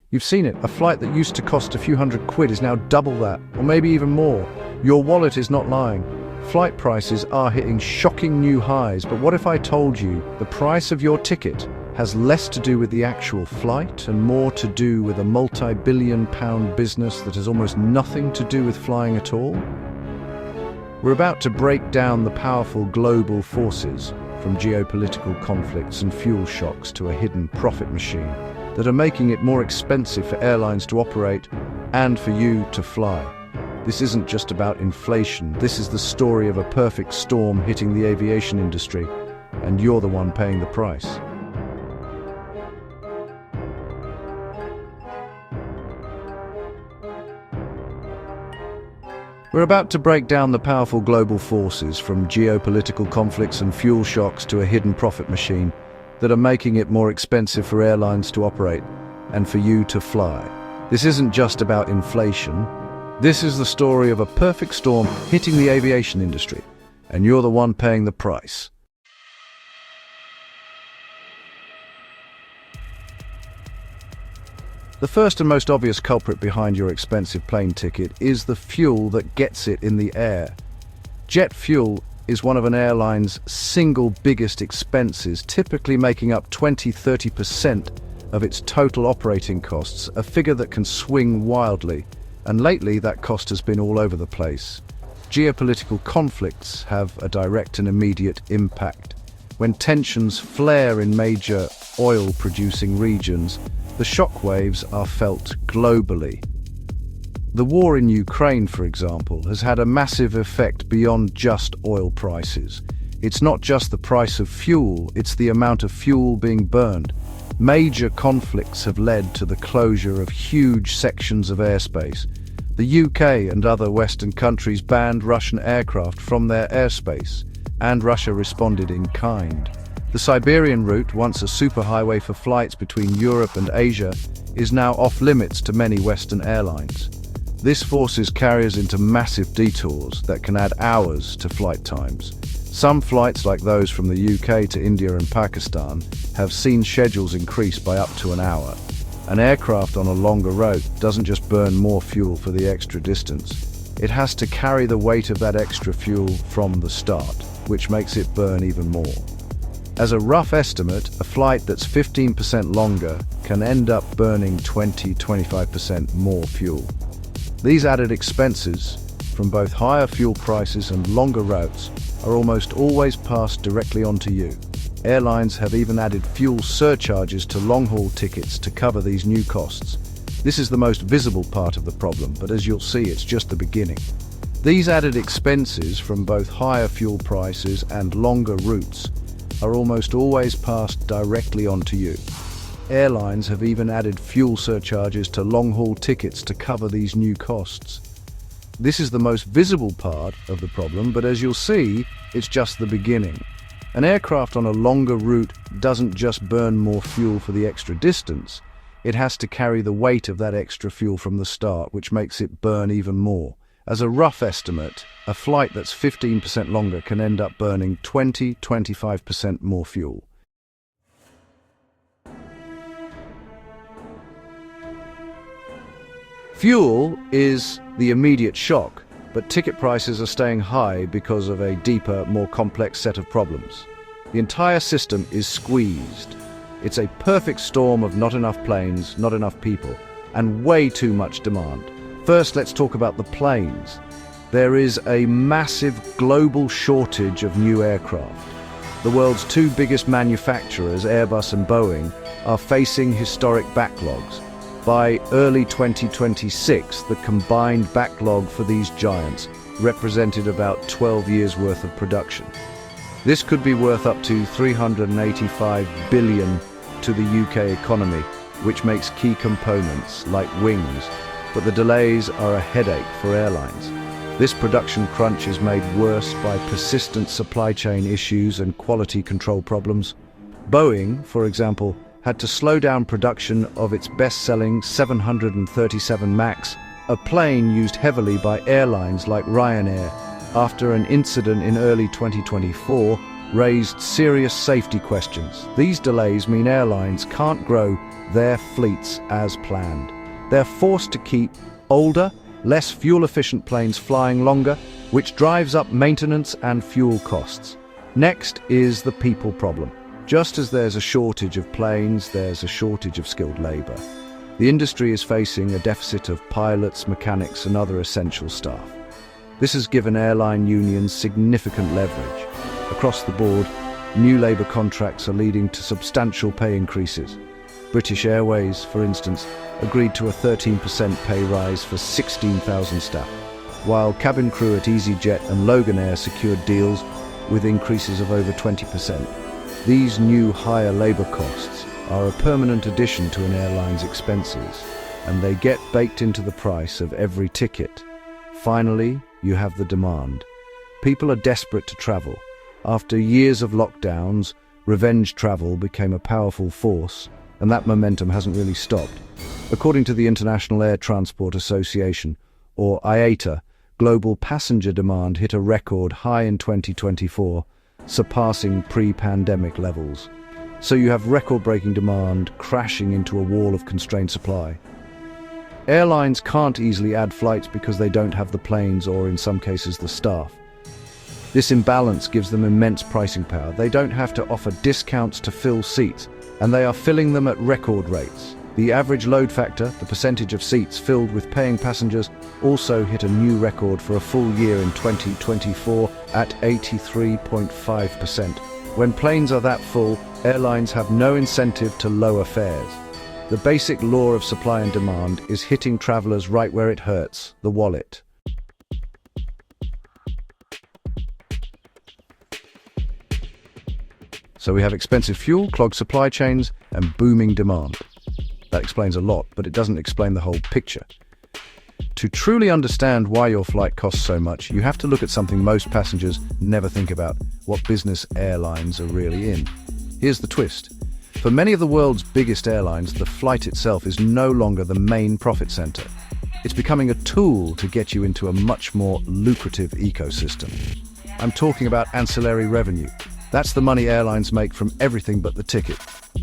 You've seen it. A flight that used to cost a few £100 is now double that, or maybe even more. Your wallet is not lying. Flight prices are hitting shocking new highs, but what if I told you the price of your ticket has less to do with the actual flight and more to do with a multi-billion-pound business that has almost nothing to do with flying at all? We're about to break down the powerful global forces, from geopolitical conflicts and fuel shocks to a hidden profit machine, that are making it more expensive for airlines to operate and for you to fly. This isn't just about inflation. This is the story of a perfect storm hitting the aviation industry, and you're the one paying the price. We're about to break down the powerful global forces, from geopolitical conflicts and fuel shocks to a hidden profit machine, that are making it more expensive for airlines to operate and for you to fly. This isn't just about inflation. This is the story of a perfect storm hitting the aviation industry, and you're the one paying the price. The first and most obvious culprit behind your expensive plane ticket is the fuel that gets it in the air. Jet fuel is one of an airline's single biggest expenses, typically making up 20–30% of its total operating costs, a figure that can swing wildly. And lately, that cost has been all over the place. Geopolitical conflicts have a direct and immediate impact. When tensions flare in major oil-producing regions, the shockwaves are felt globally. The war in Ukraine, for example, has had a massive effect beyond just oil prices. It's not just the price of fuel, it's the amount of fuel being burned. Major conflicts have led to the closure of huge sections of airspace. The UK and other Western countries banned Russian aircraft from their airspace, and Russia responded in kind. The Siberian route, once a superhighway for flights between Europe and Asia, is now off-limits to many Western airlines. This forces carriers into massive detours that can add hours to flight times. Some flights, like those from the UK to India and Pakistan, have seen schedules increase by up to an hour. An aircraft on a longer route doesn't just burn more fuel for the extra distance. It has to carry the weight of that extra fuel from the start, which makes it burn even more. As a rough estimate, a flight that's 15% longer can end up burning 20–25% more fuel. These added expenses, from both higher fuel prices and longer routes, are almost always passed directly onto you. Airlines have even added fuel surcharges to long-haul tickets to cover these new costs. This is the most visible part of the problem, but as you'll see, it's just the beginning. These added expenses, from both higher fuel prices and longer routes, are almost always passed directly onto you. Airlines have even added fuel surcharges to long-haul tickets to cover these new costs. This is the most visible part of the problem, but as you'll see, it's just the beginning. An aircraft on a longer route doesn't just burn more fuel for the extra distance, it has to carry the weight of that extra fuel from the start, which makes it burn even more. As a rough estimate, a flight that's 15% longer can end up burning 20–25% more fuel. Fuel is the immediate shock, but ticket prices are staying high because of a deeper, more complex set of problems. The entire system is squeezed. It's a perfect storm of not enough planes, not enough people, and way too much demand. First, let's talk about the planes. There is a massive global shortage of new aircraft. The world's two biggest manufacturers, Airbus and Boeing, are facing historic backlogs. By early 2026, the combined backlog for these giants represented about 12 years' worth of production. This could be worth up to $385 billion to the UK economy, which makes key components like wings, but the delays are a headache for airlines. This production crunch is made worse by persistent supply chain issues and quality control problems. Boeing, for example, had to slow down production of its best-selling 737 MAX, a plane used heavily by airlines like Ryanair, after an incident in early 2024 raised serious safety questions. These delays mean airlines can't grow their fleets as planned. They're forced to keep older, less fuel-efficient planes flying longer, which drives up maintenance and fuel costs. Next is the people problem. Just as there's a shortage of planes, there's a shortage of skilled labor. The industry is facing a deficit of pilots, mechanics, and other essential staff. This has given airline unions significant leverage. Across the board, new labor contracts are leading to substantial pay increases. British Airways, for instance, agreed to a 13% pay rise for 16,000 staff, while cabin crew at EasyJet and Logan Air secured deals with increases of over 20%. These new higher labor costs are a permanent addition to an airline's expenses, and they get baked into the price of every ticket. Finally, you have the demand. People are desperate to travel. After years of lockdowns, revenge travel became a powerful force, and that momentum hasn't really stopped. According to the International Air Transport Association, or IATA, global passenger demand hit a record high in 2024, surpassing pre-pandemic levels. So you have record-breaking demand crashing into a wall of constrained supply. Airlines can't easily add flights because they don't have the planes or, in some cases, the staff. This imbalance gives them immense pricing power. They don't have to offer discounts to fill seats, and they are filling them at record rates. The average load factor, the percentage of seats filled with paying passengers, also hit a new record for a full year in 2024 at 83.5%. When planes are that full, airlines have no incentive to lower fares. The basic law of supply and demand is hitting travelers right where it hurts, the wallet. So we have expensive fuel, clogged supply chains, and booming demand. That explains a lot, but it doesn't explain the whole picture. To truly understand why your flight costs so much, you have to look at something most passengers never think about: what business airlines are really in. Here's the twist. For many of the world's biggest airlines, the flight itself is no longer the main profit center. It's becoming a tool to get you into a much more lucrative ecosystem. I'm talking about ancillary revenue. That's the money airlines make from everything but the ticket.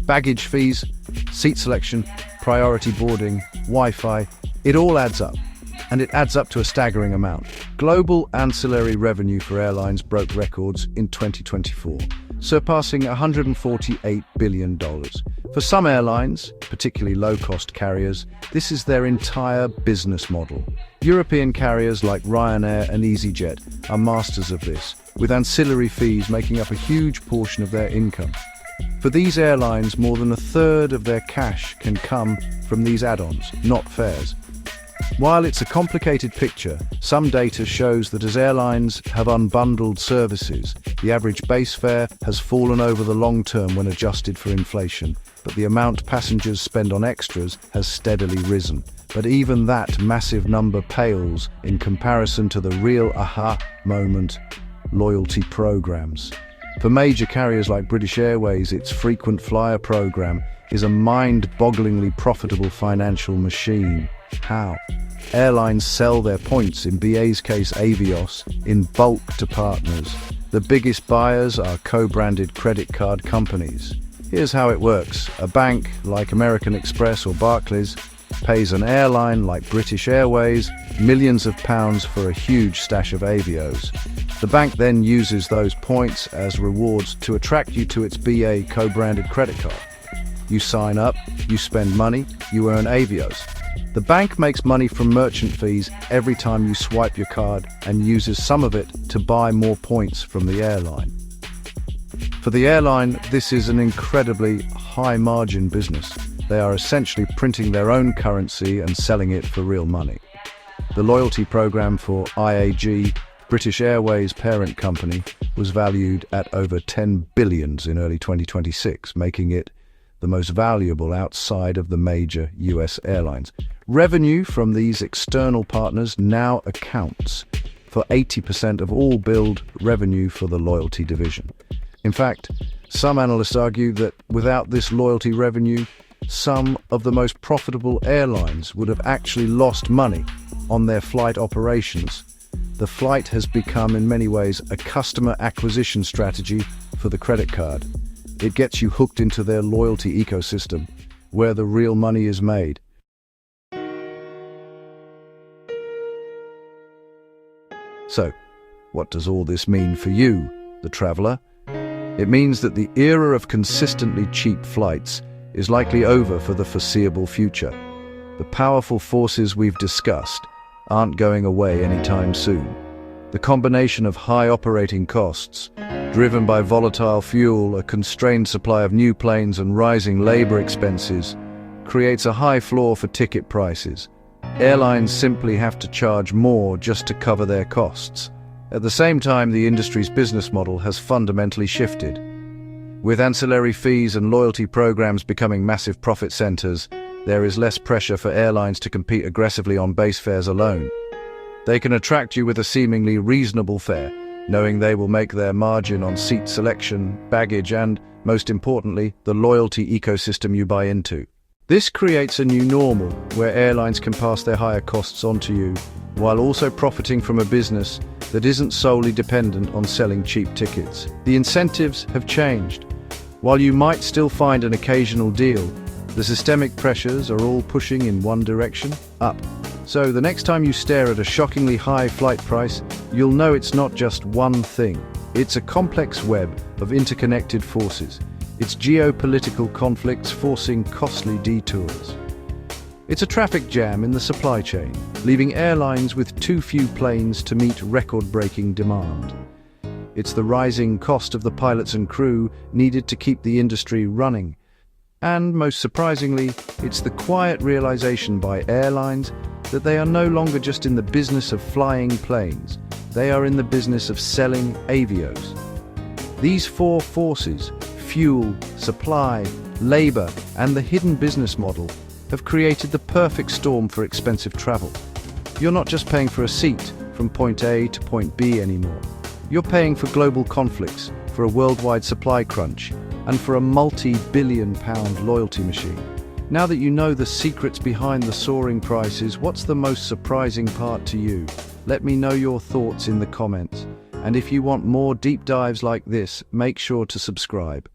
Baggage fees, seat selection, priority boarding, Wi-Fi, it all adds up. And it adds up to a staggering amount. Global ancillary revenue for airlines broke records in 2024, surpassing $148 billion. For some airlines, particularly low-cost carriers, this is their entire business model. European carriers like Ryanair and EasyJet are masters of this, with ancillary fees making up a huge portion of their income. For these airlines, more than a third of their cash can come from these add-ons, not fares. While it's a complicated picture, some data shows that as airlines have unbundled services, the average base fare has fallen over the long term when adjusted for inflation, but the amount passengers spend on extras has steadily risen. But even that massive number pales in comparison to the real aha moment: loyalty programs. For major carriers like British Airways, its frequent flyer program is a mind-bogglingly profitable financial machine. How? Airlines sell their points, in BA's case Avios, in bulk to partners. The biggest buyers are co-branded credit card companies. Here's how it works. A bank, like American Express or Barclays, pays an airline, like British Airways, millions of pounds for a huge stash of Avios. The bank then uses those points as rewards to attract you to its BA co-branded credit card. You sign up, you spend money, you earn Avios. The bank makes money from merchant fees every time you swipe your card and uses some of it to buy more points from the airline. For the airline, this is an incredibly high-margin business. They are essentially printing their own currency and selling it for real money. The loyalty program for IAG, British Airways' parent company, was valued at over $10 billion in early 2026, making it the most valuable outside of the major US airlines. Revenue from these external partners now accounts for 80% of all billed revenue for the loyalty division. In fact, some analysts argue that without this loyalty revenue, some of the most profitable airlines would have actually lost money on their flight operations. The flight has become, in many ways, a customer acquisition strategy for the credit card. It gets you hooked into their loyalty ecosystem. where the real money is made. So, what does all this mean for you, the traveler? It means that the era of consistently cheap flights is likely over for the foreseeable future. The powerful forces we've discussed aren't going away anytime soon. The combination of high operating costs, driven by volatile fuel, a constrained supply of new planes and rising labor expenses, creates a high floor for ticket prices. Airlines simply have to charge more just to cover their costs. At the same time, the industry's business model has fundamentally shifted. With ancillary fees and loyalty programs becoming massive profit centers, there is less pressure for airlines to compete aggressively on base fares alone. They can attract you with a seemingly reasonable fare, knowing they will make their margin on seat selection, baggage, and, most importantly, the loyalty ecosystem you buy into. This creates a new normal where airlines can pass their higher costs on to you, while also profiting from a business that isn't solely dependent on selling cheap tickets. The incentives have changed. While you might still find an occasional deal, the systemic pressures are all pushing in one direction, up. So the next time you stare at a shockingly high flight price, you'll know it's not just one thing. It's a complex web of interconnected forces. It's geopolitical conflicts forcing costly detours. It's a traffic jam in the supply chain, leaving airlines with too few planes to meet record-breaking demand. It's the rising cost of the pilots and crew needed to keep the industry running. And most surprisingly, it's the quiet realization by airlines that they are no longer just in the business of flying planes. They are in the business of selling avios. These four forces, fuel, supply, labor, and the hidden business model, have created the perfect storm for expensive travel. You're not just paying for a seat from point A to point B anymore. You're paying for global conflicts, for a worldwide supply crunch, and for a multi-billion-pound loyalty machine. Now that you know the secrets behind the soaring prices, what's the most surprising part to you? Let me know your thoughts in the comments. And if you want more deep dives like this, make sure to subscribe.